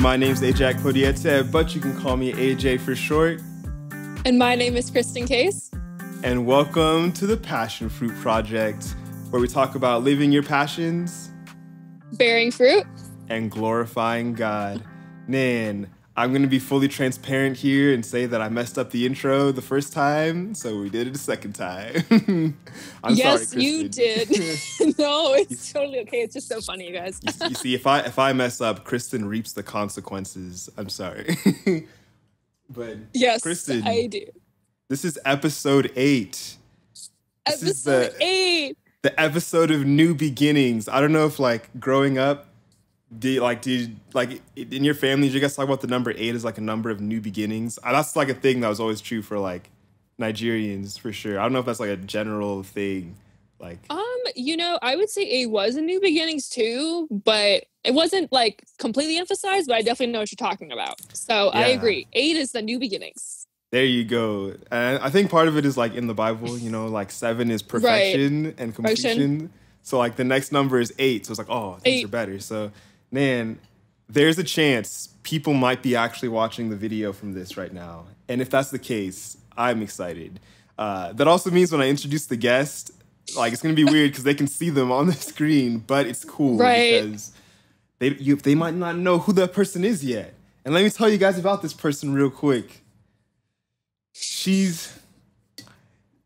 My name's Ajak Podiete, but you can call me AJ for short. And my name is Kristen Case. And welcome to the PassionFruit Project, where we talk about living your passions, bearing fruit, and glorifying God. Man, I'm going to be fully transparent here and say that I messed up the intro the first time, so we did it a second time. I'm sorry, Kristen. You did. No, it's totally okay. It's just so funny, you guys. You see, if I mess up, Kristen reaps the consequences. I'm sorry. But yes, Kristen, I do. This is episode 8. Episode 8. The episode of new beginnings. I don't know if growing up, in your family, did you guys talk about the number 8 as a number of new beginnings? That's a thing that was always true for Nigerians for sure. I don't know if that's a general thing. I would say 8 was a new beginnings too, but it wasn't completely emphasized, but I definitely know what you're talking about. So yeah. I agree. 8 is the new beginnings. There you go. And I think part of it is in the Bible, 7 is perfection and completion. So the next number is 8. So it's things are better. So man, there's a chance people might be actually watching the video from this right now. And if that's the case, I'm excited. That also means when I introduce the guest, it's going to be weird because they can see them on the screen, but it's cool because they might not know who that person is yet. And let me tell you guys about this person real quick. She's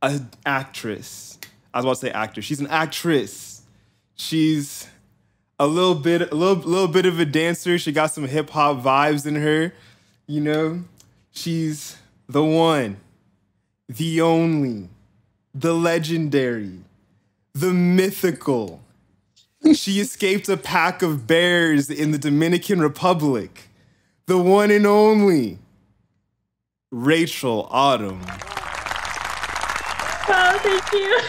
an actress. I was about to say actor. She's an actress. She's a little bit of a dancer. She got some hip hop vibes in her. She's the one, the only, the legendary, the mythical. She escaped a pack of bears in the Dominican Republic. The one and only Rachel Autumn. Oh, thank you.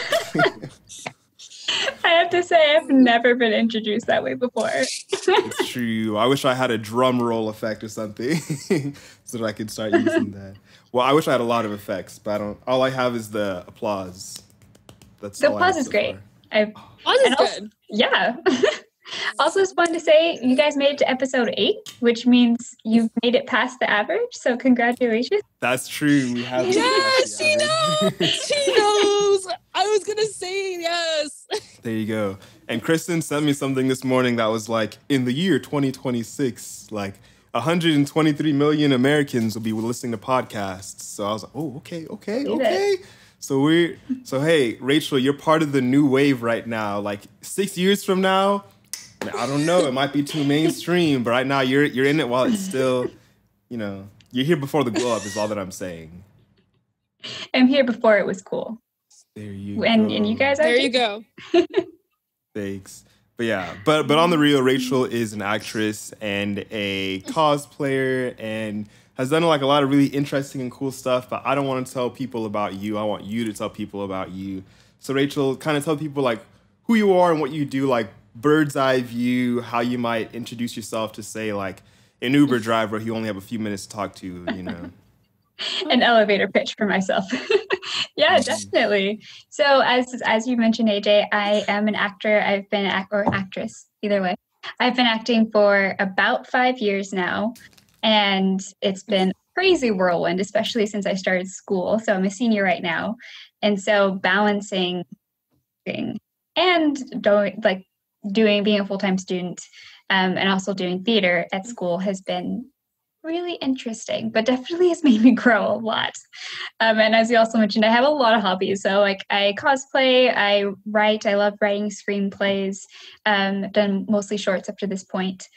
I have to say, I've never been introduced that way before. It's true. I wish I had a drum roll effect or something so that I could start using that. Well, I wish I had a lot of effects, but I don't. All I have is the applause. The applause is great. Applause is good. Yeah. Also, just wanted to say you guys made it to episode 8, which means you've made it past the average. So congratulations. That's true. We have. Yes, she knows. She knows. I was gonna say yes. There you go. And Kristen sent me something this morning that was in the year 2026, 123 million Americans will be listening to podcasts. So I was like, oh, okay. So hey, Rachel, you're part of the new wave right now. 6 years from now, I don't know, it might be too mainstream, but right now you're in it while it's still, you're here before the glow up is all that I'm saying. I'm here before it was cool. There you go. And you guys are there you go. Thanks. But yeah, but on the real, Rachel is an actress and a cosplayer and has done a lot of really interesting and cool stuff, but I don't want to tell people about you. I want you to tell people about you. So Rachel, kind of tell people who you are and what you do, bird's eye view, how you might introduce yourself to say an Uber driver who you only have a few minutes to talk to, An elevator pitch for myself. Yeah, definitely. So as you mentioned, AJ, I am an actor. I've been or actress, either way. I've been acting for about 5 years now, and it's been a crazy whirlwind, especially since I started school. So I'm a senior right now, and so balancing and being a full-time student and also doing theater at school has been really interesting, but definitely has made me grow a lot. And as you also mentioned, I have a lot of hobbies. So I cosplay, I write, I love writing screenplays, done mostly shorts up to this point,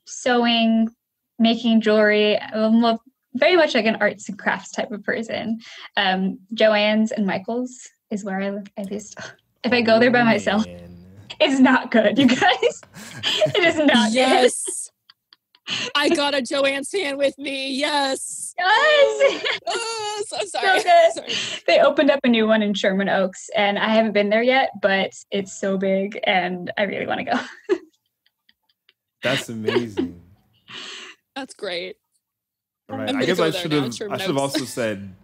sewing, making jewelry. I'm very much an arts and crafts type of person. Joann's and Michael's is where I live, at least. If I go there by myself, it's not good, you guys. It is not good. Yes. I got a Joann's fan with me. Yes. Yes. I'm sorry. So sorry. They opened up a new one in Sherman Oaks, and I haven't been there yet, but it's so big, and I really want to go. That's amazing. That's great. All right. I guess I should have also said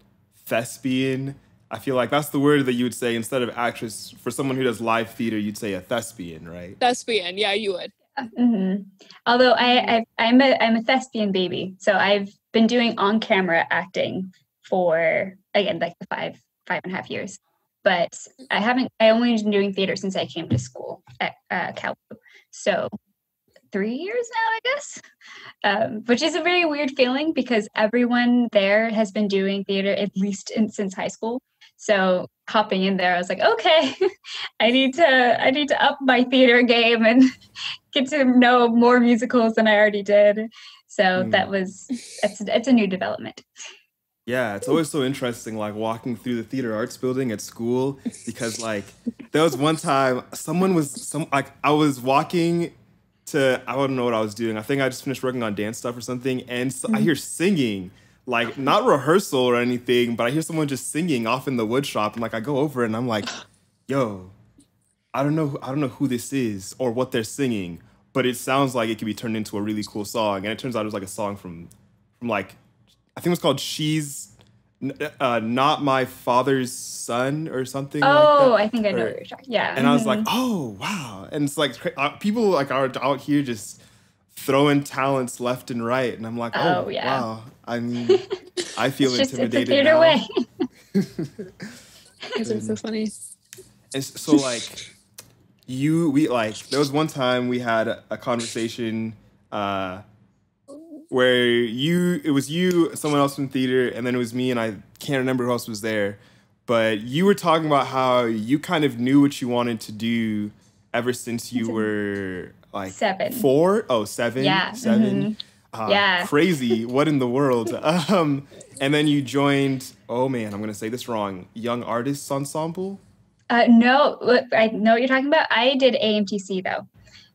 thespian. I feel like that's the word that you would say instead of actress. For someone who does live theater, you'd say a thespian, right? Thespian, yeah, you would. Mm-hmm. Although I'm a thespian baby, so I've been doing on-camera acting for, again, like the five and a half years. But I only been doing theater since I came to school at Cal. So 3 years now, I guess, which is a very weird feeling because everyone there has been doing theater at least since high school. So hopping in there, I was like, okay, I need to up my theater game and get to know more musicals than I already did. So it's a new development. Yeah, it's always so interesting, like walking through the theater arts building at school, because like there was one time I was walking to, I don't know what I was doing. I think I just finished working on dance stuff or something, and so I hear singing, like not rehearsal or anything, but I hear someone just singing off in the wood shop, and like I go over and I'm like, yo, I don't know who this is or what they're singing, but it sounds like it could be turned into a really cool song, and it turns out it was like a song from like, I think it was called She's Not My Father's Son or something like that. Oh, I think I know what you're talking. Yeah. And I was like, oh, wow. And it's like people like are out here just throwing talents left and right. And I'm like, oh yeah. Wow. I mean, I feel intimidated it's a theater way. It's so funny. And so like there was one time we had a conversation where it was you, someone else from theater, and then it was me, and I can't remember who else was there. But you were talking about how you kind of knew what you wanted to do ever since you were like 7. 4? Oh, 7? Yeah. 7? Yeah. Crazy. What in the world? And then you joined, oh man, I'm going to say this wrong, Young Artists Ensemble? No, I know what you're talking about. I did AMTC though.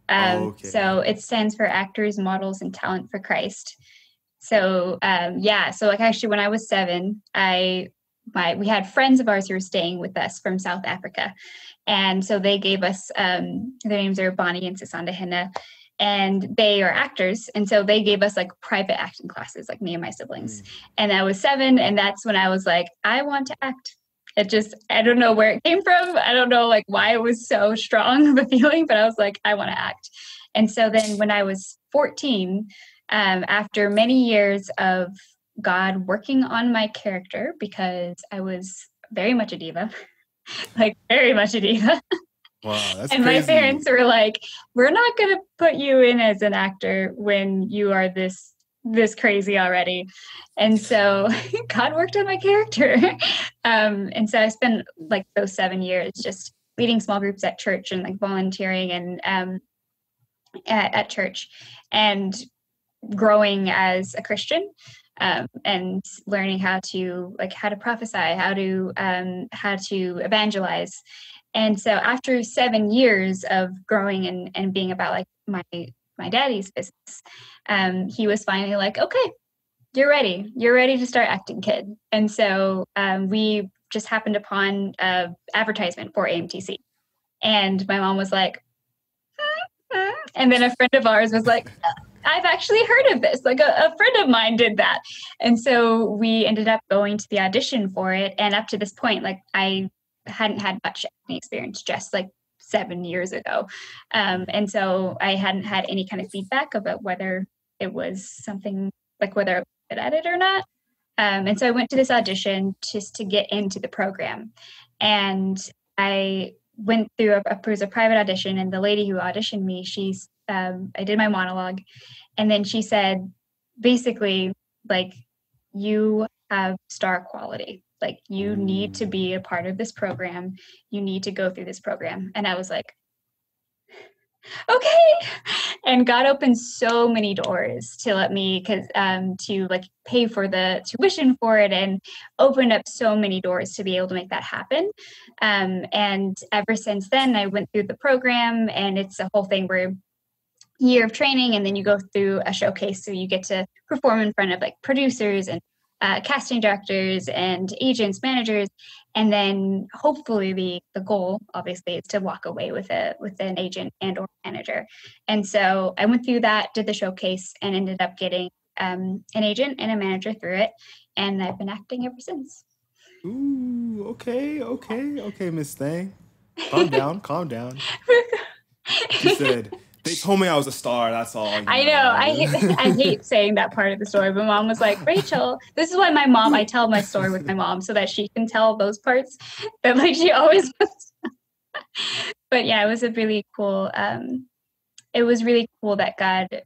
Okay. So it stands for Actors, Models, and Talent for Christ. So so like actually when I was 7, we had friends of ours who were staying with us from South Africa. And so they gave us, their names are Bonnie and Sisanda Henna, and they are actors. And so they gave us like private acting classes, like me and my siblings. And I was 7, and that's when I was like, I want to act. I don't know where it came from. I don't know like why it was so strong of a feeling, but I was like, I want to act. And so then when I was 14, after many years of God working on my character, because I was very much a diva, like very much a diva. Wow, that's and crazy. My parents were like, we're not going to put you in as an actor when you are this crazy already. And so God worked on my character. And so I spent like those 7 years just leading small groups at church and like volunteering and at church and growing as a Christian, and learning how to prophesy, how to evangelize. And so after 7 years of growing and being about like my daddy's business, he was finally like, okay, you're ready to start acting, kid. And so we just happened upon an advertisement for AMTC. And my mom was like, and then a friend of ours was like, I've actually heard of this. Like a friend of mine did that. And so we ended up going to the audition for it. And up to this point, like I hadn't had much acting experience, just like 7 years ago. And so I hadn't had any kind of feedback about whether it was something like whether I was good at it or not. And so I went to this audition just to get into the program. And I went through it was a private audition, and the lady who auditioned me, I did my monologue, and then she said, basically, like, you have star quality. Like, you need to be a part of this program. You need to go through this program. And I was like, okay. And God opened so many doors to let me, to like pay for the tuition for it, and opened up so many doors to be able to make that happen. And ever since then, I went through the program, and it's a whole thing where year of training, and then you go through a showcase. So you get to perform in front of like producers and casting directors and agents, managers, and then hopefully the goal, obviously, is to walk away with an agent and or manager. And so I went through that, did the showcase, and ended up getting an agent and a manager through it, and I've been acting ever since. Ooh, okay, Miss Thang, calm down. She said, They told me I was a star. That's all. I know. I hate saying that part of the story. But Mom was like, Rachel, this is why I tell my story with my mom so that she can tell those parts that like she always wants. But yeah, it was a really cool. It was really cool that God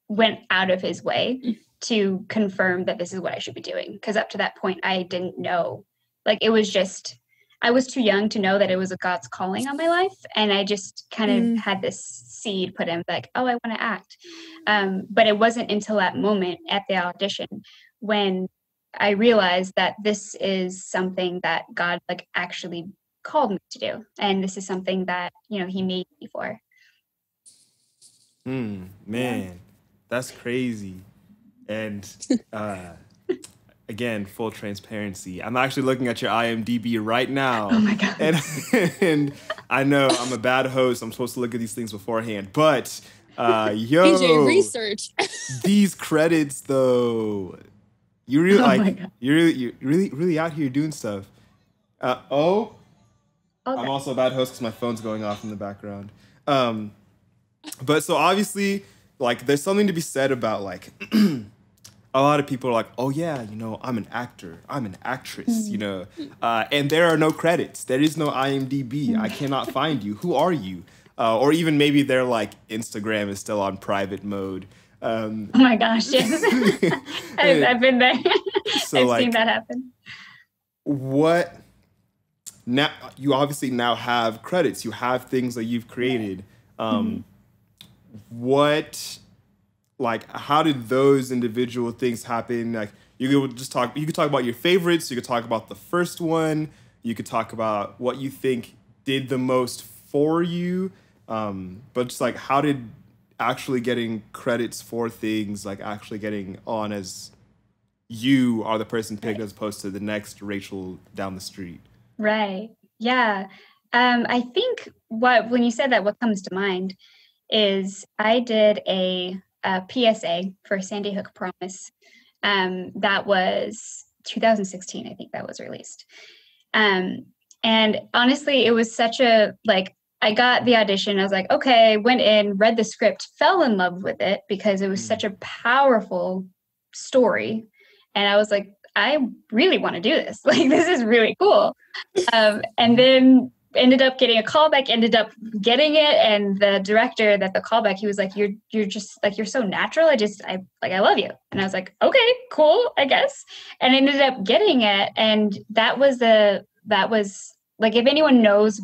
went out of his way to confirm that this is what I should be doing. Because up to that point, I didn't know. Like, it was just, I was too young to know that it was a God's calling on my life. And I just kind of had this seed put in, like, oh, I want to act. But it wasn't until that moment at the audition when I realized that this is something that God like actually called me to do. And this is something that, you know, he made me for. Man, that's crazy. And again, full transparency. I'm actually looking at your IMDb right now. Oh my God. And I know I'm a bad host. I'm supposed to look at these things beforehand. But DJ research. These credits though. You really you're really out here doing stuff. Okay. I'm also a bad host because my phone's going off in the background. But so obviously, like, there's something to be said about, like, a lot of people are like, oh, yeah, you know, I'm an actor. I'm an actress, you know. And there are no credits. There is no IMDb. I cannot find you. Who are you? Or even maybe their, like, Instagram is still on private mode. Oh, my gosh, yes. I've been there. So, I've seen that happen. What... Now, you obviously now have credits. You have things that you've created. What, like, how did those individual things happen? Like, you could talk about your favorites. You could talk about the first one. You could talk about what you think did the most for you. But just like, how did actually getting credits for things, like actually getting on as you are the person picked as opposed to the next Rachel down the street? Right. Yeah. I think when you said that, what comes to mind is I did a PSA for Sandy Hook Promise. That was 2016, I think that was released. And honestly, it was such a, like, I got the audition. I was like, okay, went in, read the script, fell in love with it because it was such a powerful story. And I was like, I really want to do this. Like, this is really cool. And then ended up getting a callback, ended up getting it. And the director that the callback, he was like, you're just like, you're so natural. I love you. And I was like, okay, cool, I guess. And I ended up getting it. And that was like, if anyone knows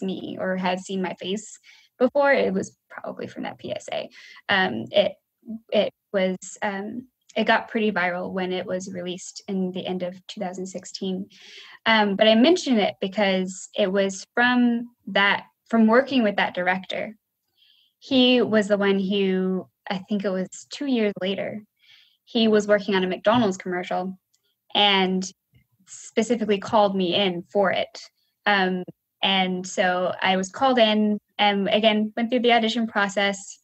me or has seen my face before, it was probably from that PSA. It got pretty viral when it was released in the end of 2016. But I mention it because it was from working with that director. He was the one who, I think it was 2 years later, he was working on a McDonald's commercial and specifically called me in for it. And so I was called in and again, went through the audition process.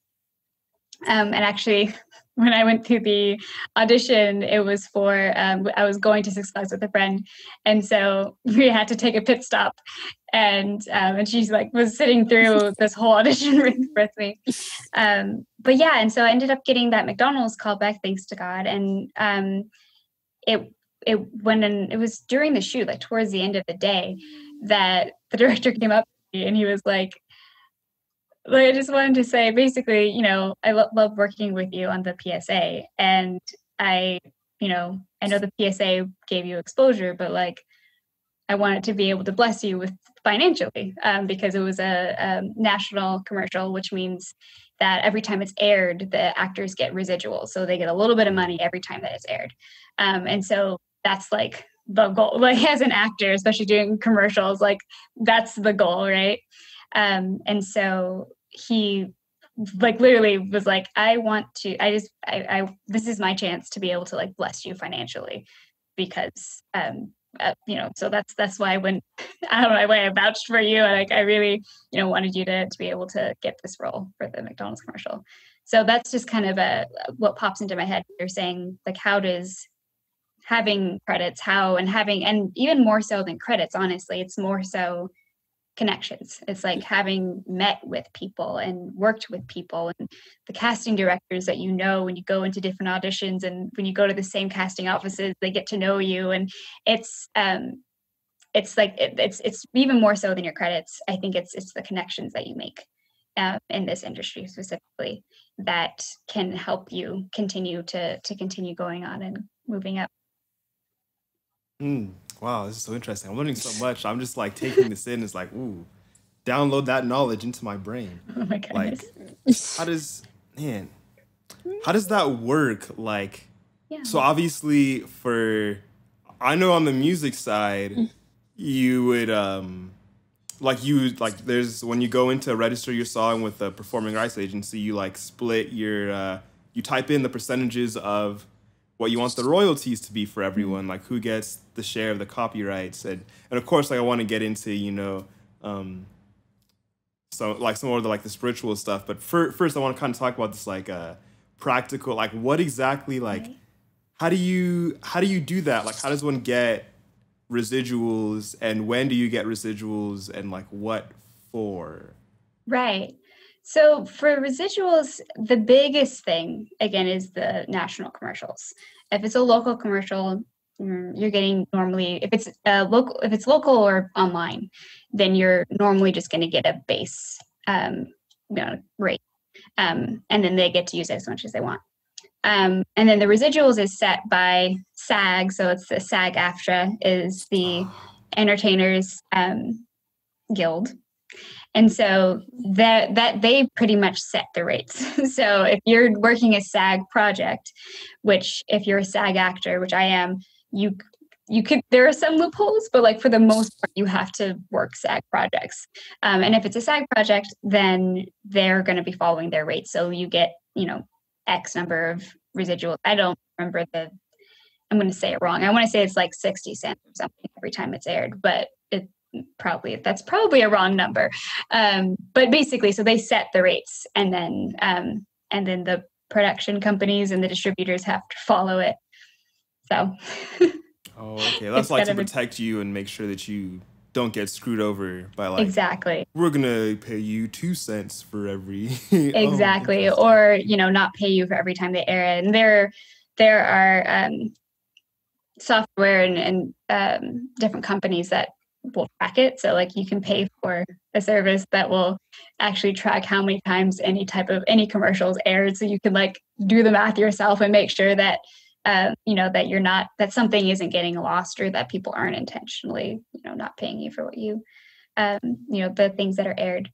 And actually, when I went through the audition, it was for, I was going to Six Flags with a friend. And so we had to take a pit stop. And she's like, was sitting through this whole audition with me. But yeah, and so I ended up getting that McDonald's callback, thanks to God. And it was during the shoot, like towards the end of the day, that the director came up to me and he was like, I just wanted to say, basically, you know, I love working with you on the PSA. And I know the PSA gave you exposure, but like, I wanted to be able to bless you with financially because it was a national commercial, which means that every time it's aired, the actors get residuals. So they get a little bit of money every time that it's aired. And so that's like the goal, like as an actor, especially doing commercials, like that's the goal, right? And so he like literally was like, this is my chance to be able to like bless you financially because, so that's why I went out of my way. I vouched for you. Like, I really, wanted you to be able to get this role for the McDonald's commercial. So that's just kind of what pops into my head. You're saying like, how does having credits, and even more so than credits, honestly, it's more so connections. It's like having met with people and worked with people, and the casting directors that you know when you go into different auditions, and when you go to the same casting offices, they get to know you, and it's like it's even more so than your credits. I think it's the connections that you make in this industry specifically that can help you continue to continue going on and moving up. Wow, this is so interesting. I'm learning so much. I'm just like taking this in. It's like, ooh, download that knowledge into my brain. Oh my goodness. Like, how does that work? Like, so obviously I know on the music side, you would, there's, when you go in to register your song with the performing arts agency, you like split your, you type in the percentages of what you want the royalties to be for everyone, like who gets the share of the copyrights, and of course, like I want to get into, you know, so like some of the like the spiritual stuff, but first I want to kind of talk about this like practical, like what exactly, like how do you do that? Like how does one get residuals, and when do you get residuals, and like what for? Right. So for residuals, the biggest thing, again, is the national commercials. If it's a local commercial, you're getting normally, if it's local or online, then you're normally just going to get a base rate. And then they get to use it as much as they want. And then the residuals is set by SAG. So it's the SAG-AFTRA is the Entertainers Guild. And so that they pretty much set the rates. So if you're working a SAG project, which if you're a SAG actor, which I am, you could, there are some loopholes, but like for the most part, you have to work SAG projects. And if it's a SAG project, then they're going to be following their rates. So you get, you know, X number of residuals. I don't remember I'm going to say it wrong. I want to say it's like 60 cents or something every time it's aired, but that's probably a wrong number. But basically, so they set the rates, and then the production companies and the distributors have to follow it. So. Oh, okay. That's like to protect you and make sure that you don't get screwed over by like, exactly. We're gonna pay you 2 cents for every. Exactly, or you know, not pay you for every time they air it. And there are software and different companies that will track it. So like you can pay for a service that will actually track how many times any commercials aired. So you can like do the math yourself and make sure that, you know, that something isn't getting lost, or that people aren't intentionally, you know, not paying you for what you, you know, the things that are aired.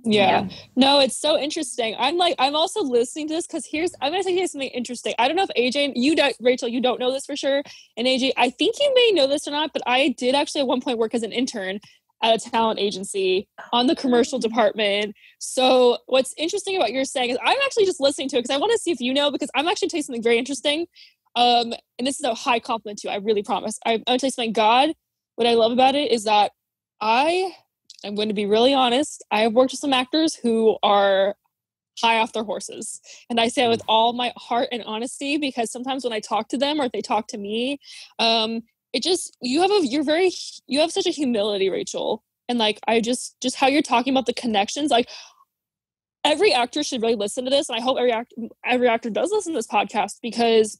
Yeah. No, it's so interesting. I'm also listening to this because I'm going to say something interesting. I don't know if AJ, Rachel, you don't know this for sure. And AJ, I think you may know this or not, but I did actually at one point work as an intern at a talent agency on the commercial department. So what's interesting about your saying is I'm actually just listening to it because I want to see if you know, because I'm actually telling you something very interesting. And this is a high compliment to you. I really promise. I'm going to tell you something. God, what I love about it is that I'm going to be really honest. I have worked with some actors who are high off their horses. And I say it with all my heart and honesty, because sometimes when I talk to them or if they talk to me, you have such a humility, Rachel. And like, I just how you're talking about the connections, like every actor should really listen to this. And I hope every actor does listen to this podcast, because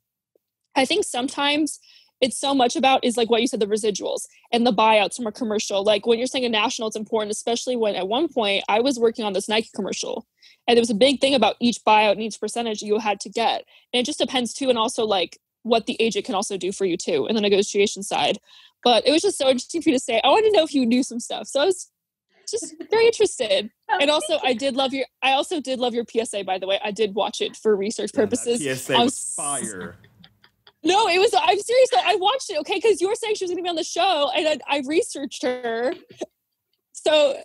I think sometimes it's so much about is like what you said, the residuals and the buyouts from a commercial. Like when you're saying a national, it's important, especially when at one point I was working on this Nike commercial and there was a big thing about each buyout and each percentage you had to get. And it just depends too. And also like what the agent can also do for you too in the negotiation side. But it was just so interesting for you to say. I wanted to know if you knew some stuff. So I was just very interested. And also I also did love your PSA, by the way. I did watch it for research purposes. That PSA was fire. No, it was, I'm serious though. I watched it, okay, because you were saying she was going to be on the show, and I researched her. So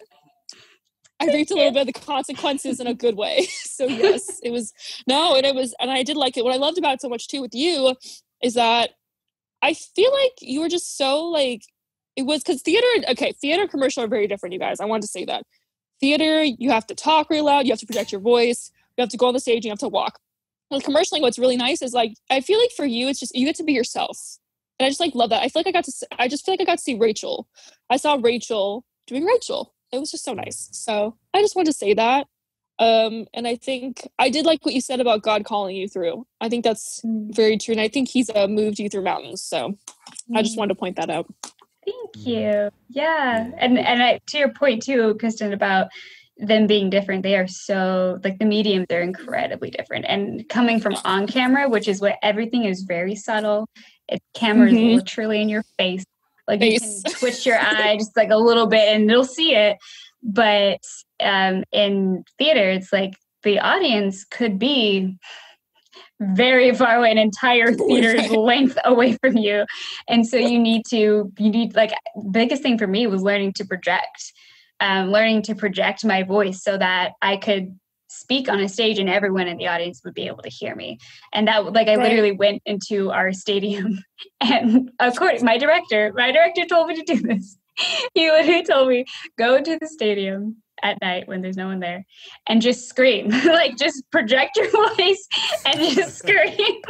I reaped a little bit of the consequences in a good way. So yes, and I did like it. What I loved about it so much too with you is that I feel like you were just so like, it was because theater and commercial are very different, you guys. I wanted to say that. Theater, you have to talk really loud, you have to project your voice, you have to go on the stage, and you have to walk. With commercialing, what's really nice is like, I feel like for you, it's just, you get to be yourself. And I just like love that. I just feel like I got to see Rachel. I saw Rachel doing Rachel. It was just so nice. So I just wanted to say that. And I think I did like what you said about God calling you through. I think that's very true. And I think he's moved you through mountains. So I just wanted to point that out. Thank you. Yeah. And to your point too, Kristen, about them being different, they are so, like, the mediums are incredibly different. And coming from on camera, which is what everything is very subtle. Camera is literally in your face. Like you can twitch your eye just like a little bit and they'll see it. But in theater, it's like the audience could be very far away, an entire theater's length away from you. And so you need like, biggest thing for me was learning to project my voice so that I could speak on a stage and everyone in the audience would be able to hear me. And that, like, I literally went into our stadium and of course my director told me to do this. He literally told me, go to the stadium at night when there's no one there and just scream, like just project your voice and just scream.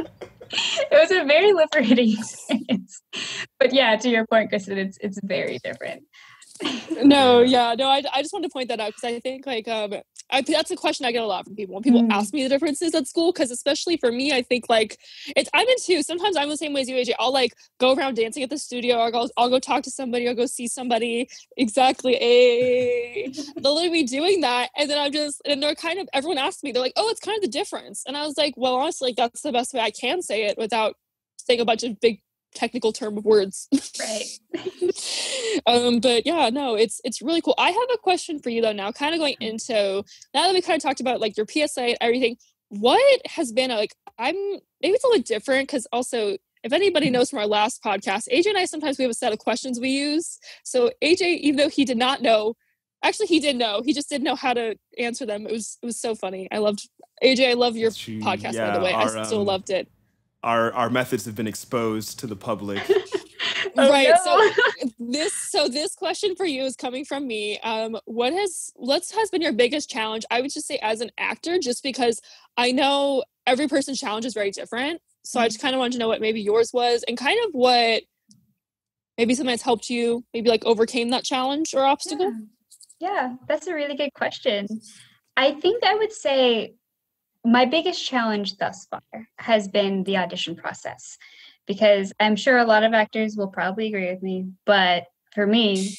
It was a very liberating experience. But yeah, to your point, Kristen, it's very different. I just wanted to point that out because I think like that's a question I get a lot from people when people ask me the differences at school, because especially for me, I think like I'm into, sometimes I'm the same way as you, AJ. I'll like go around dancing at the studio, or I'll go talk to somebody, or go see somebody. Exactly. They'll literally be doing that, and then and they're kind of, everyone asks me, they're like, oh, it's kind of the difference. And I was like, well, honestly, like that's the best way I can say it without saying a bunch of big technical term of words. Right. But yeah, no, it's really cool. I have a question for you though now, kind of going into, now that we kind of talked about like your PSA and everything, what has been maybe it's a little bit different, because also, if anybody knows from our last podcast, AJ and I, sometimes we have a set of questions we use. So AJ, even though he did not know, actually he did know, he just didn't know how to answer them. It was so funny. I love your podcast, by the way. I still loved it. Our methods have been exposed to the public. Right. No. So this question for you is coming from me. What has been your biggest challenge? I would just say as an actor, just because I know every person's challenge is very different. So I just kind of wanted to know what maybe yours was, and kind of what maybe something that's helped you maybe like overcame that challenge or obstacle. Yeah, that's a really good question. I think I would say my biggest challenge thus far has been the audition process, because I'm sure a lot of actors will probably agree with me, but for me,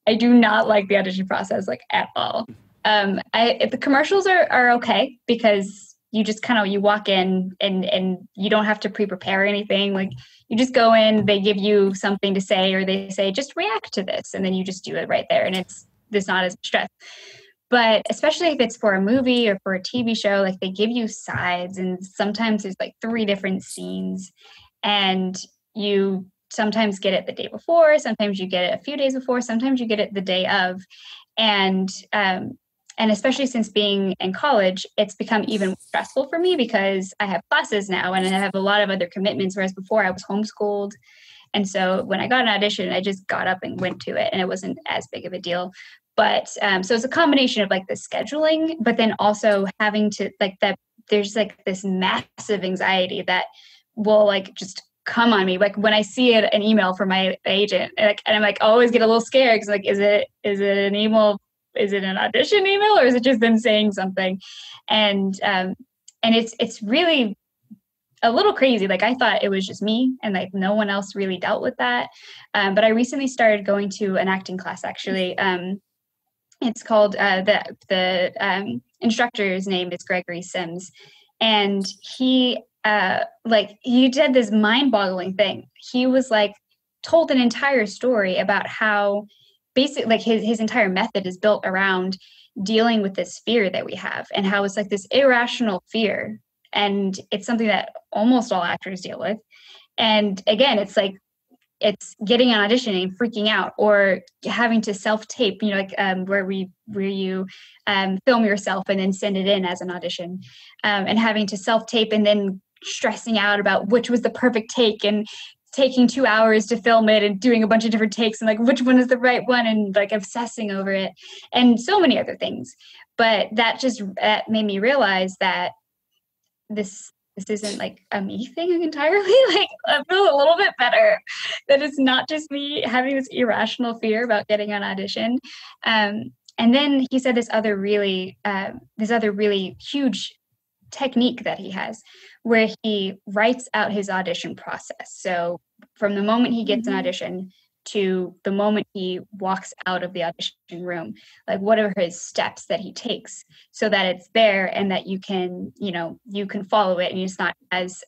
I do not like the audition process like at all. The commercials are okay, because you just you walk in and you don't have to prepare anything. Like you just go in, they give you something to say, or they say, just react to this. And then you just do it right there. And there's not as much stress. But especially if it's for a movie or for a TV show, like they give you sides, and sometimes there's like 3 different scenes, and you sometimes get it the day before, sometimes you get it a few days before, sometimes you get it the day of. And especially since being in college, it's become even more stressful for me, because I have classes now and I have a lot of other commitments, whereas before I was homeschooled. And so when I got an audition, I just got up and went to it, and it wasn't as big of a deal. But so it's a combination of like the scheduling, but then also having to like that there's like this massive anxiety that will like just come on me. Like when I see an email from my agent, and I'm like, I always get a little scared, because like, is it an email? Is it an audition email, or is it just them saying something? And it's really a little crazy. Like I thought it was just me, and like no one else really dealt with that. But I recently started going to an acting class, actually. It's called the instructor's name is Gregory Sims, and he did this mind-boggling thing. He was like told an entire story about how basically like his entire method is built around dealing with this fear that we have, and how it's like this irrational fear, and it's something that almost all actors deal with. And again, it's like it's getting an audition and freaking out, or having to self-tape, where you film yourself and then send it in as an audition, and having to self-tape and then stressing out about which was the perfect take, and taking 2 hours to film it and doing a bunch of different takes and like which one is the right one, and like obsessing over it, and so many other things. But that made me realize that this this isn't like a me thing entirely. Like, I feel a little bit better that it's not just me having this irrational fear about getting an audition. And then he said this other really huge technique that he has, where he writes out his audition process. So from the moment he gets an audition to the moment he walks out of the audition room, like what are his steps that he takes so that it's there and that you can follow it, and it's not as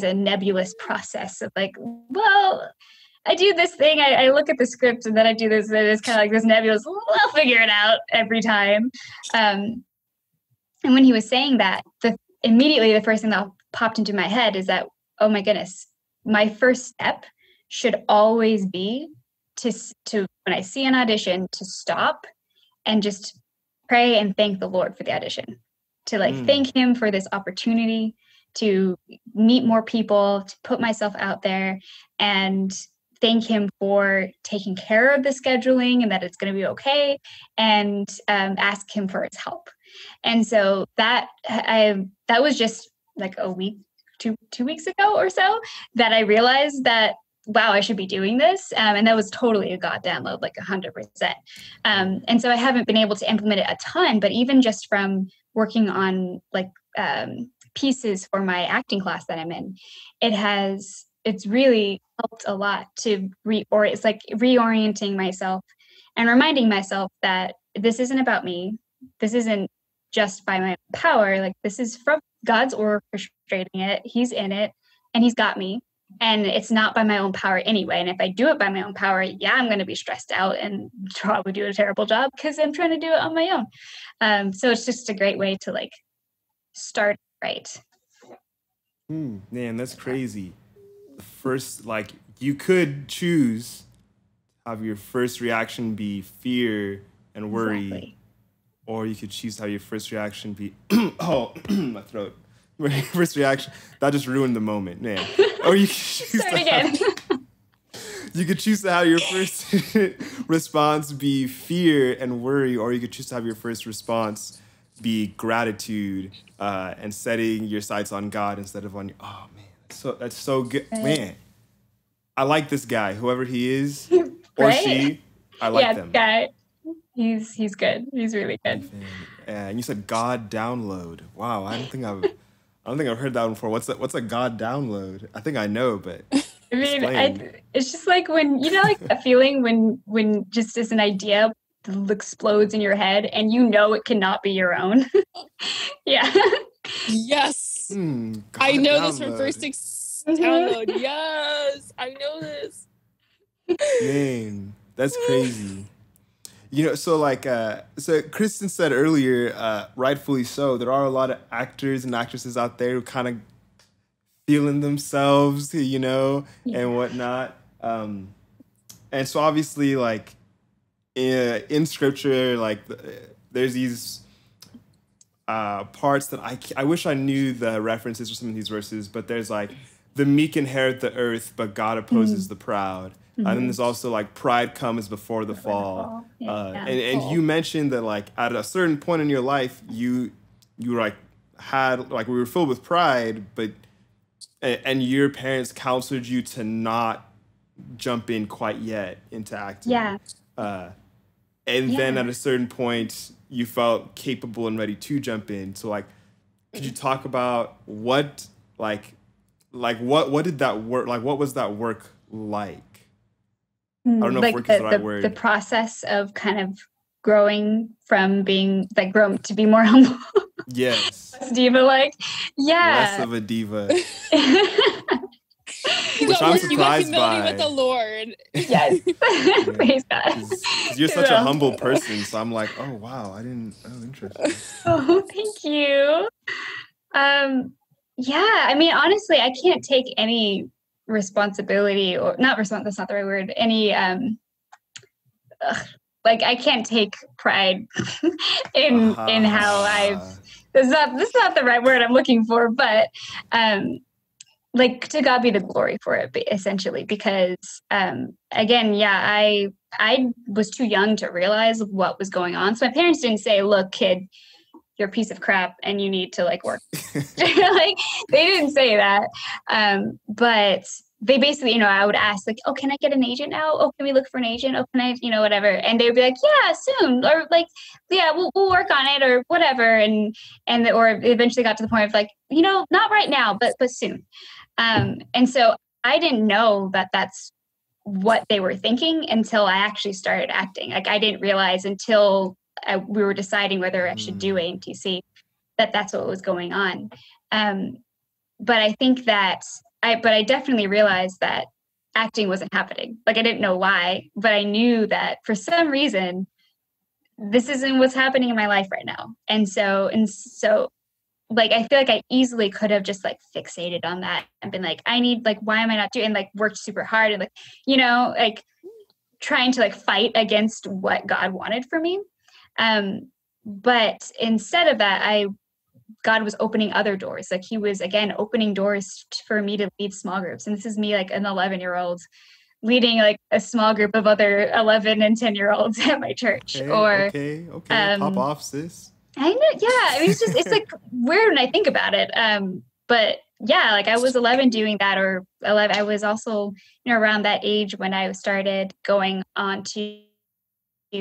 a nebulous process of like, well, I do this thing, I look at the script and then I do this, and it's kind of like this nebulous, I'll figure it out every time. And when he was saying that, immediately the first thing that popped into my head is that, oh my goodness, my first step should always be to when I see an audition, to stop and just pray and thank the Lord for the audition, to like thank him for this opportunity to meet more people, to put myself out there, and thank him for taking care of the scheduling and that it's going to be okay, and ask him for his help. And so that was just like a week, two weeks ago or so, that I realized that, wow, I should be doing this. And that was totally a God download, like 100%. And so I haven't been able to implement it a ton, but even just from working on like pieces for my acting class that I'm in, it's really helped a lot to it's like reorienting myself and reminding myself that this isn't about me. This isn't just by my power. Like, this is from God's orchestrating it. He's in it and he's got me. And it's not by my own power anyway. And if I do it by my own power, I'm going to be stressed out and probably do a terrible job because I'm trying to do it on my own. So it's just a great way to like start right. Man, that's crazy. First, like, you could choose to have your first reaction be fear and worry. Exactly. Or you could choose to have your first reaction be, my throat. First reaction, that just ruined the moment, man. Or you could choose you could choose to have your first response be fear and worry, or you could choose to have your first response be gratitude and setting your sights on God instead of on. Oh man, that's so good, man. I like this guy, whoever he is or she. I like them. Guy. He's good. He's really good. And you said God download. Wow, I don't think I've heard that one before. What's a God download? I think I know, but I mean, it's just like when, like a feeling when just as an idea explodes in your head and it cannot be your own. Yeah. Yes. I know this from first download. Yes, I know this. Man, that's crazy. So Kristen said earlier, rightfully so, there are a lot of actors and actresses out there who kind of feeling themselves, and whatnot. And so obviously, like, in scripture, like, there's these parts that I wish I knew the references for some of these verses, but there's like, the meek inherit the earth, but God opposes the proud. And then there's also like pride comes before the fall. And you mentioned that like at a certain point in your life, you like had like, we were filled with pride, and your parents counseled you to not jump in quite yet into acting. Yeah. Then at a certain point you felt capable and ready to jump in. So like, could you talk about what did that work? Like, what was that work like? I don't know if work is the right word. The process of kind of growing from being grown to be more humble. Yes. Diva, less of a diva. Which I'm surprised by. With the Lord. Yes. Praise God. Because you're such a humble person, so I'm like, oh wow, interesting. Oh, thank you. I mean, honestly, I can't take any responsibility, or not that's not the right word, any I can't take pride in how I've this is not the right word I'm looking for, but to God be the glory for it, essentially, because again, I was too young to realize what was going on. So my parents didn't say, look, kid, you're a piece of crap and you need to like work. Like they didn't say that. But they basically, you know, I would ask like, oh, can I get an agent now? Oh, can we look for an agent? Oh, can I, you know, whatever. And they would be like, yeah, soon. Or like, yeah, we'll work on it or whatever. Or eventually got to the point of like, you know, not right now, but soon. And so I didn't know that that's what they were thinking until I actually started acting. Like I didn't realize until we were deciding whether I should do AMTC that that's what was going on. But I think that I definitely realized that acting wasn't happening. Like I didn't know why, but I knew that for some reason, this isn't what's happening in my life right now. And so like, I feel like I easily could have just like fixated on that and been like, I need, like, why am I not doing, and like worked super hard and like, you know, like trying to like fight against what God wanted for me. But instead of that, God was opening other doors. Like he was, again, opening doors for me to lead small groups. And this is me, like an 11-year-old leading like a small group of other 11 and 10-year-olds at my church. Okay. Pop off, sis. I know. Yeah. I mean, it's like weird when I think about it. But yeah, like I was 11 doing that, or 11. I was also, you know, around that age when I started going on to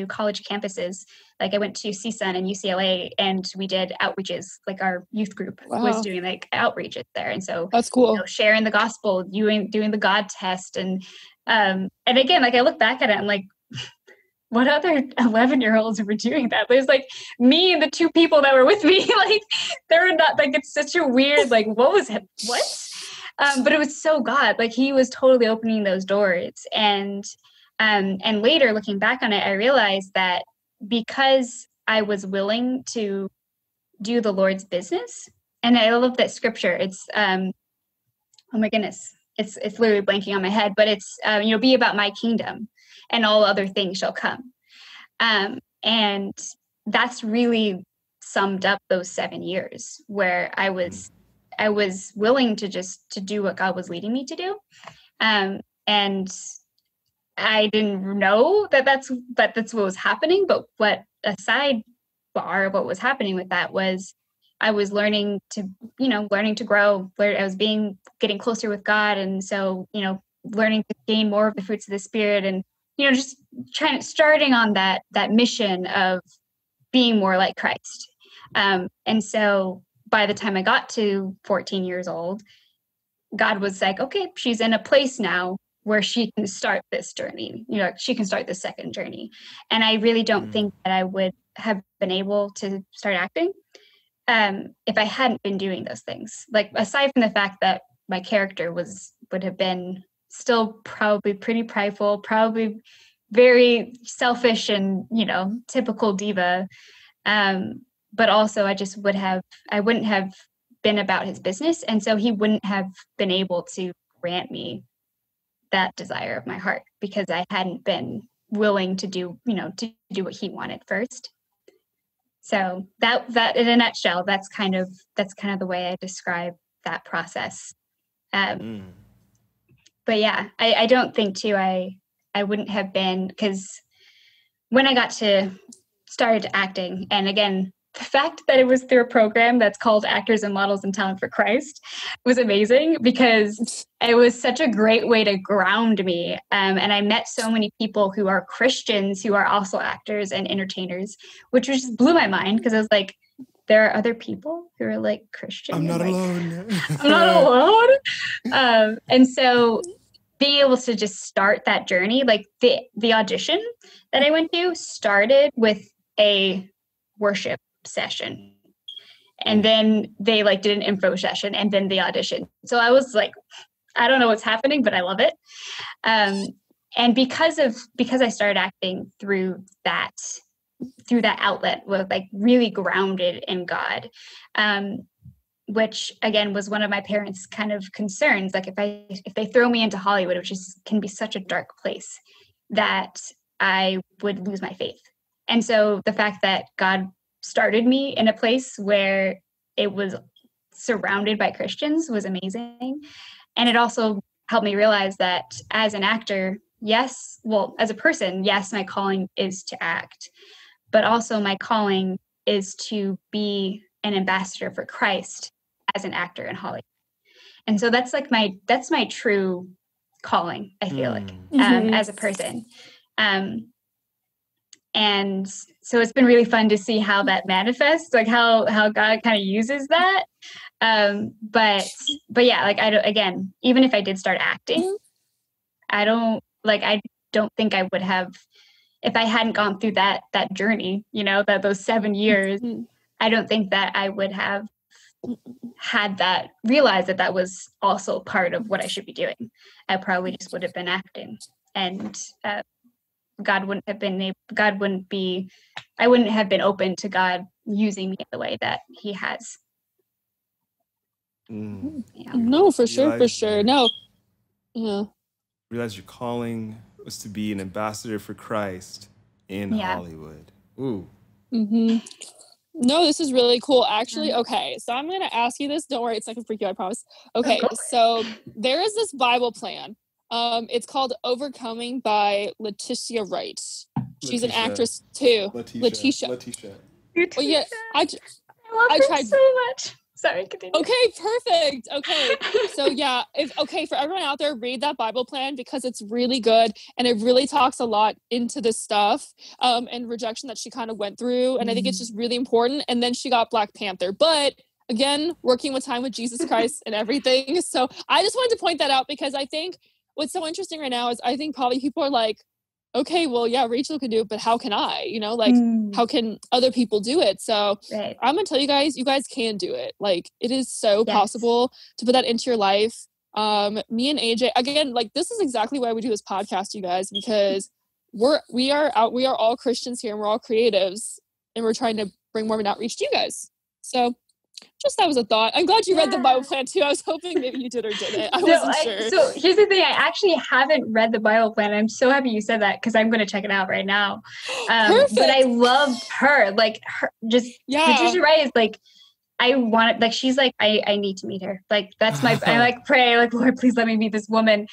college campuses. Like I went to CSUN and UCLA and we did outreaches, like our youth group was doing like outreaches there. And so that's cool. You know, sharing the gospel, doing the God test. And again, like I look back at it, I'm like, what other 11-year-olds were doing that? There's like me and the two people that were with me, like they're not, like, it's such a weird, like, what? But it was so God, like he was totally opening those doors. And later looking back on it, I realized that because I was willing to do the Lord's business, and I love that scripture. It's, oh my goodness, it's literally blanking on my head, but it's, you know, be about my kingdom and all other things shall come. And that's really summed up those 7 years where I was willing to do what God was leading me to do. And I didn't know that's what was happening, but what a sidebar of what was happening with that was I was learning to grow. I was getting closer with God. And so, you know, learning to gain more of the fruits of the Spirit, and, you know, just starting on that mission of being more like Christ. And so by the time I got to 14 years old, God was like, okay, she's in a place now where she can start this journey. You know, she can start the second journey. And I really don't think that I would have been able to start acting if I hadn't been doing those things. Like, aside from the fact that my character would have been still probably pretty prideful, probably very selfish and, you know, typical diva. But also I wouldn't have been about his business. And so he wouldn't have been able to grant me that desire of my heart, because I hadn't been willing to do what he wanted first. So that in a nutshell, that's kind of the way I describe that process. But yeah, I don't think too, I wouldn't have been, because when I started acting, and again, the fact that it was through a program that's called Actors and Models in Talent for Christ was amazing, because it was such a great way to ground me. And I met so many people who are Christians who are also actors and entertainers, which just blew my mind, because I was like, there are other people who are like Christian. I'm not alone. I'm not alone. And so being able to just start that journey, like the audition that I went to started with a worship session, and then they like did an info session, and then the audition. So I was like, I don't know what's happening, but I love it. And because I started acting through that outlet, was like really grounded in God, which again was one of my parents' kind of concerns. Like if they throw me into Hollywood, which can be such a dark place, that I would lose my faith. And so the fact that God started me in a place where it was surrounded by Christians was amazing. And it also helped me realize that as an actor, as a person, yes, my calling is to act, but also my calling is to be an ambassador for Christ as an actor in Hollywood. And so that's my true calling, I feel like, as a person. And so it's been really fun to see how that manifests, like how God kind of uses that. But yeah, like again, even if I did start acting, I don't think I would have, if I hadn't gone through that journey, those 7 years, I don't think that I would have realized that was also part of what I should be doing. I probably just would have been acting, and I wouldn't have been open to God using me in the way that he has. Yeah. No, for sure. No. Yeah. Realize your calling was to be an ambassador for Christ in Hollywood. Ooh. No, this is really cool. Actually, okay, so I'm going to ask you this. Don't worry, it's not going to freak you out, I promise. Okay, so there is this Bible plan. It's called Overcoming by Letitia Wright. She's an actress too. Letitia. Well, yeah, I love her so much. Sorry, continue. Okay, perfect. Okay, so yeah, for everyone out there, read that Bible plan because it's really good and it really talks a lot into this stuff and rejection that she kind of went through, and I think it's just really important. And then she got Black Panther, but again, working with time with Jesus Christ and everything. So I just wanted to point that out because I think what's so interesting right now is I think probably people are like, okay, well, yeah, Rachel can do it, but how can I? How can other people do it? So I'm going to tell you guys can do it. Like, it is so possible to put that into your life. Me and AJ, again, like, this is exactly why we do this podcast, you guys, because we are all Christians here and we're all creatives and we're trying to bring more of an outreach to you guys. So just that was a thought. I'm glad you read the Bible plan too. I was hoping maybe you did or didn't. I wasn't sure. So here's the thing. I actually haven't read the Bible plan. I'm so happy you said that because I'm going to check it out right now. But I loved her. Like, Letitia Wright is like, I want it. Like, she's like, I need to meet her. Like, that's my, I like pray, like, Lord, please let me meet this woman.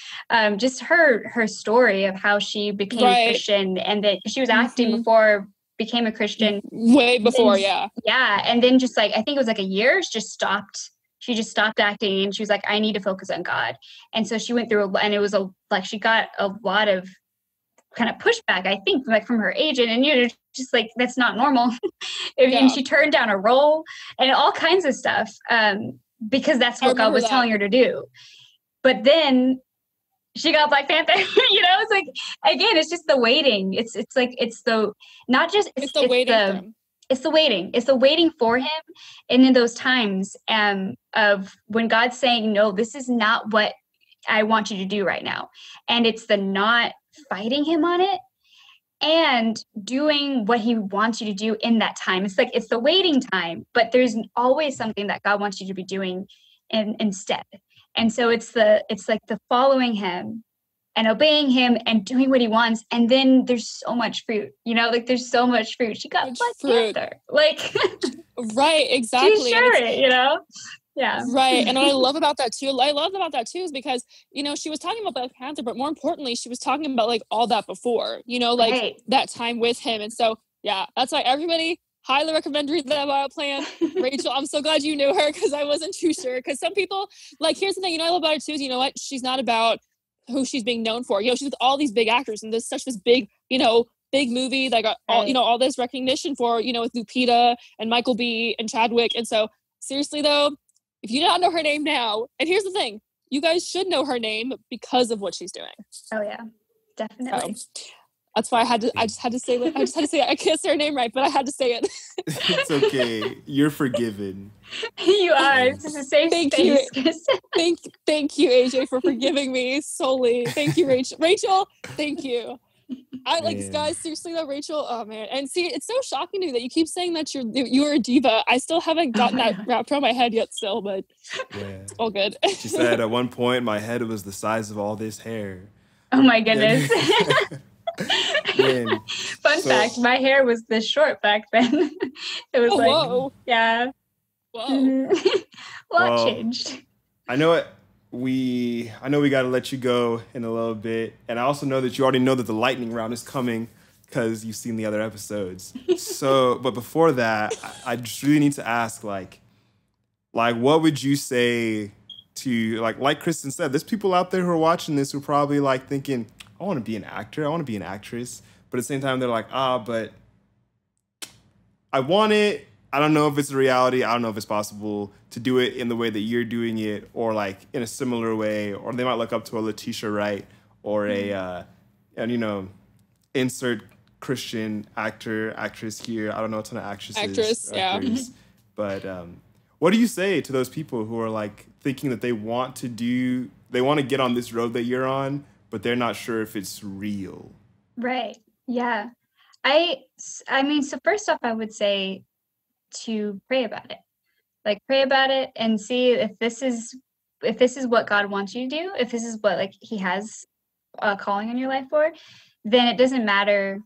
Just her story of how she became a Christian and that she was acting before became a Christian way before. And then just like, I think it was like a year, she just stopped acting and she was like, I need to focus on God. And so she went through and it was she got a lot of kind of pushback, I think, like from her agent, and just like, that's not normal. And she turned down a role and all kinds of stuff because that's what God was telling her to do. But then she got Black Panther. It's like, again, it's just the waiting. It's the waiting for him. And in those times of when God's saying, no, this is not what I want you to do right now. And it's the not fighting him on it and doing what he wants you to do in that time. It's like, it's the waiting time, but there's always something that God wants you to be doing instead. And so it's like the following him and obeying him and doing what he wants. And then there's so much fruit, like there's so much fruit. She got Black Panther. Like, right, exactly. She's sure, Yeah. Right. And what I love about that too is because, she was talking about Black Panther, but more importantly, she was talking about like all that before, that time with him. And so, yeah, that's why everybody highly recommend reading that Bible plan. Rachel, I'm so glad you knew her because I wasn't too sure. Because some people, like, here's the thing, I love about her too is, she's not about who she's being known for. She's with all these big actors and this big, big movie that got all, all this recognition for, with Lupita and Michael B. and Chadwick. And so, seriously though, if you do not know her name now, and here's the thing, you guys should know her name because of what she's doing. Oh yeah, definitely. That's why I just had to say it. I can't say her name right, but I had to say it. It's okay. You're forgiven. You are. This is a safe space. Thank you, AJ, for forgiving me solely. Thank you, Rachel. Rachel, thank you. Guys, seriously though, Rachel, oh man. And see, it's so shocking to me that you keep saying that you're a diva. I still haven't gotten that wrapped around my head yet still, but it's all good. She said at one point my head was the size of all this hair. Oh my goodness. Fun fact, my hair was this short back then. It was whoa. Yeah. Whoa. Well, changed. I know we got to let you go in a little bit. And I also know that you already know that the lightning round is coming because you've seen the other episodes. So, but before that, I just really need to ask, like, what would you say to, like Kristen said, there's people out there who are watching this who are probably like thinking, I want to be an actor, I want to be an actress. But at the same time, they're like, but I want it. I don't know if it's a reality. I don't know if it's possible to do it in the way that you're doing it, or like in a similar way. Or they might look up to a Letitia Wright or and you know, insert Christian actor, actress here. I don't know a ton of actresses. Actors. But what do you say to those people who are like thinking that they want to get on this road that you're on, but they're not sure if it's real? Right. Yeah. I mean, so first off, I would say to pray about it. Like, pray about it and see if this is what God wants you to do, if this is what like he has a calling in your life for, then it doesn't matter.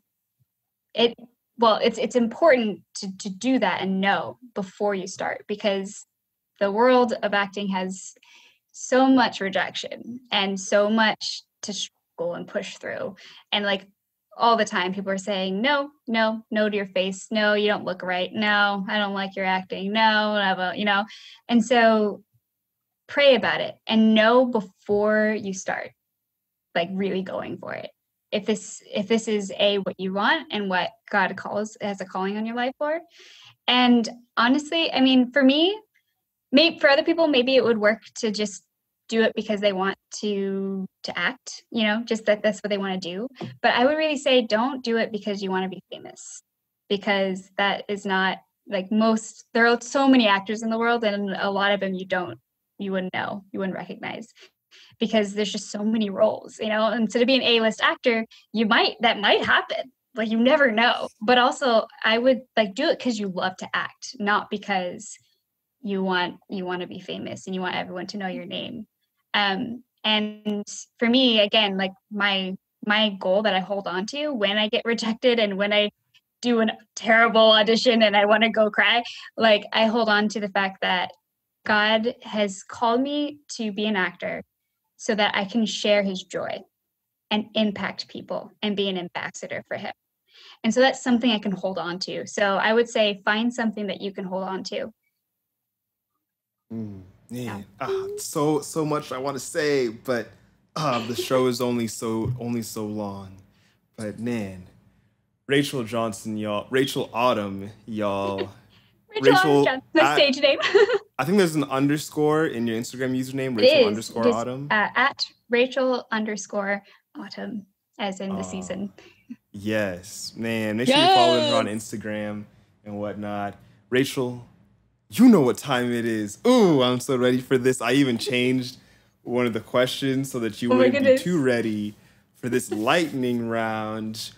It's important to do that and know before you start, because the world of acting has so much rejection and so much to struggle and push through. And like all the time, people are saying, no to your face. No, you don't look right. No, I don't like your acting. No, you know. And so pray about it and know before you start, like really going for it. If this is what you want and what God has a calling on your life for. And honestly, I mean, for me, for other people, maybe it would work to just do it because they want to act, you know, just that's what they want to do. But I would really say don't do it because you want to be famous, because that is not like there are so many actors in the world, and a lot of them you wouldn't know, you wouldn't recognize, because there's just so many roles, you know. And so to be an A-list actor, that might happen. Like, you never know. But also I would like do it because you love to act, not because you want to be famous and you want everyone to know your name. And for me, again, like my goal that I hold on to when I get rejected and when I do a terrible audition and I want to go cry, like I hold on to the fact that God has called me to be an actor so that I can share his joy and impact people and be an ambassador for him. And so that's something I can hold on to. So I would say find something that you can hold on to. So much I want to say, but the show is only so long. But man, Rachel Johnson, y'all. Rachel Autumn, y'all. Rachel my stage name. I think there's an underscore in your Instagram username. Rachel Autumn. At Rachel Autumn, as in the season. Yes, man. Make sure you follow her on Instagram and whatnot. Rachel, you know what time it is. Ooh, I'm so ready for this. I even changed one of the questions so that you wouldn't be too ready for this lightning round.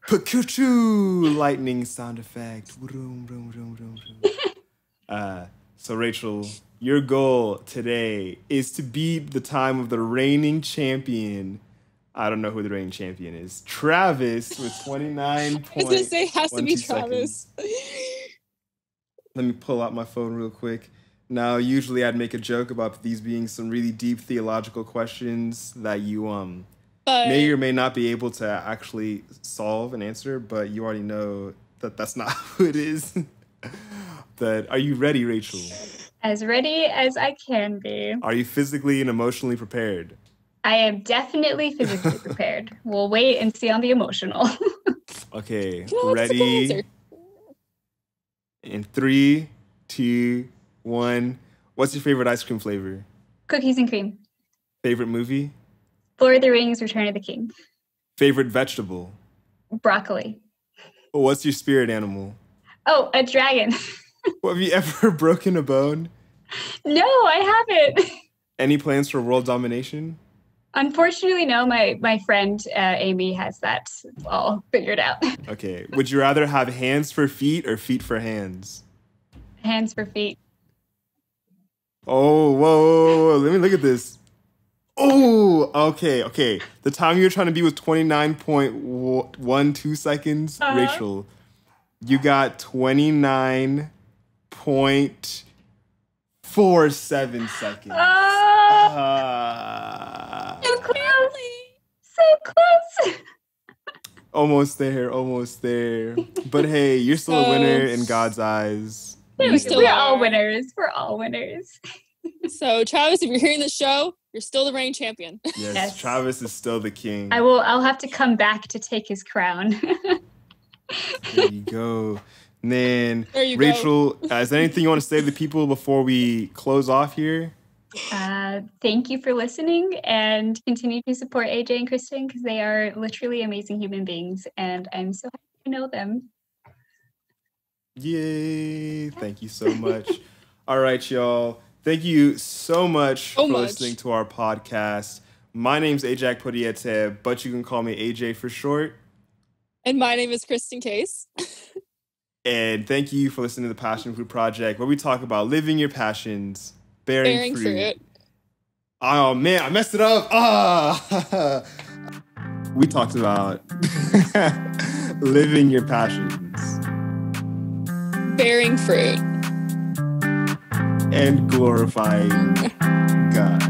Pikachu lightning sound effect. So Rachel, your goal today is to beat the time of the reigning champion. I don't know who the reigning champion is. Travis with 29 points. I was going to say it has to be Travis. Let me pull out my phone real quick. Now, usually I'd make a joke about these being some really deep theological questions that you may or may not be able to actually solve and answer, but you already know that that's not who it is. But are you ready, Rachel? As ready as I can be. Are you physically and emotionally prepared? I am definitely physically prepared. We'll wait and see on the emotional. Okay, ready? In 3, 2, 1. What's your favorite ice cream flavor? Cookies and cream. Favorite movie? Lord of the Rings, Return of the King. Favorite vegetable? Broccoli. What's your spirit animal? Oh, a dragon. Have you ever broken a bone? No, I haven't. Any plans for world domination? Unfortunately, no. My friend Amy has that all figured out. Okay. Would you rather have hands for feet or feet for hands? Hands for feet. Oh, whoa. Let me look at this. Oh, okay. The time you were trying to beat was 29.12 seconds. Rachel, you got 29.47 seconds. So close. Almost there, almost there. But hey, you're still a winner in God's eyes. We're all winners. We're all winners. So, Travis, if you're hearing the show, you're still the reigning champion. Yes, Travis is still the king. I'll have to come back to take his crown. There you go. And then, Rachel, is there anything you want to say to the people before we close off here? Thank you for listening, and continue to support AJ and Kristen because they are literally amazing human beings, and I'm so happy to know them. Yay! Thank you so much. All right, y'all. Thank you so much for listening to our podcast. My name's Ajak Podiete, but you can call me AJ for short. And my name is Kristen Case. And thank you for listening to the PassionFruit Project, where we talk about living your passions, bearing fruit. Oh, man, I messed it up. We talked about living your passions, bearing fruit, and glorifying God.